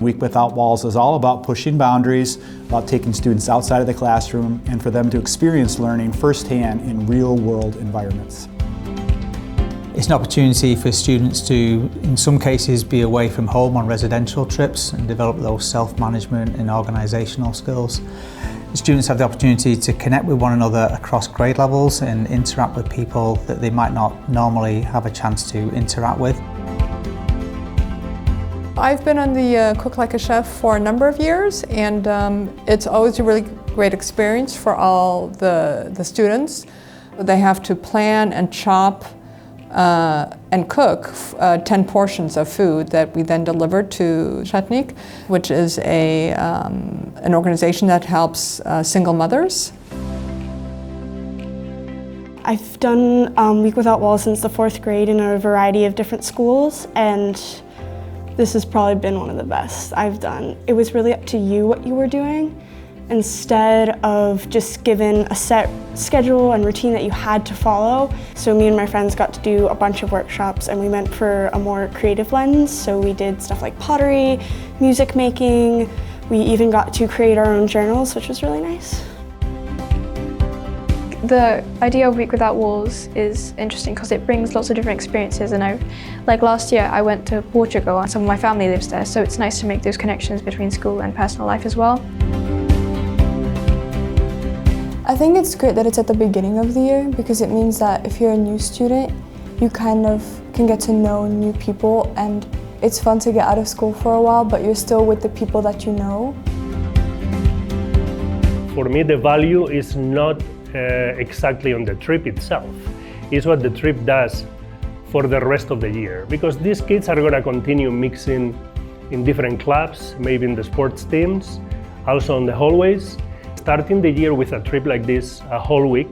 Week Without Walls is all about pushing boundaries, about taking students outside of the classroom and for them to experience learning firsthand in real-world environments. It's an opportunity for students to, in some cases, be away from home on residential trips and develop those self-management and organisational skills. The students have the opportunity to connect with one another across grade levels and interact with people that they might not normally have a chance to interact with. I've been on the Cook Like a Chef for a number of years, and it's always a really great experience for all the students. They have to plan and chop and cook 10 portions of food that we then deliver to Chetnik, which is an organization that helps single mothers. I've done Week Without Walls since the 4th grade in a variety of different schools, and this has probably been one of the best I've done. It was really up to you what you were doing, instead of just given a set schedule and routine that you had to follow. So me and my friends got to do a bunch of workshops, and we went for a more creative lens. So we did stuff like pottery, music making. We even got to create our own journals, which was really nice. The idea of Week Without Walls is interesting because it brings lots of different experiences, and like last year I went to Portugal and some of my family lives there, so it's nice to make those connections between school and personal life as well. I think it's great that it's at the beginning of the year because it means that if you're a new student, you kind of can get to know new people, and it's fun to get out of school for a while, but you're still with the people that you know. For me, the value is not exactly on the trip itself. It's what the trip does for the rest of the year, because these kids are going to continue mixing in different clubs, maybe in the sports teams, also on the hallways. Starting the year with a trip like this, a whole week,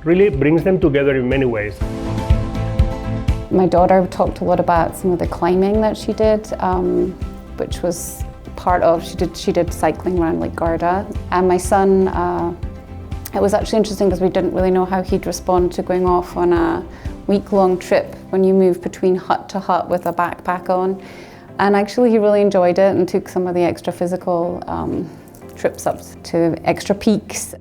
really brings them together in many ways. My daughter talked a lot about some of the climbing that she did, which was part of, she did cycling around Lake Garda. And my son, it was actually interesting because we didn't really know how he'd respond to going off on a week-long trip when you move between hut to hut with a backpack on. And actually he really enjoyed it and took some of the extra physical trips up to extra peaks.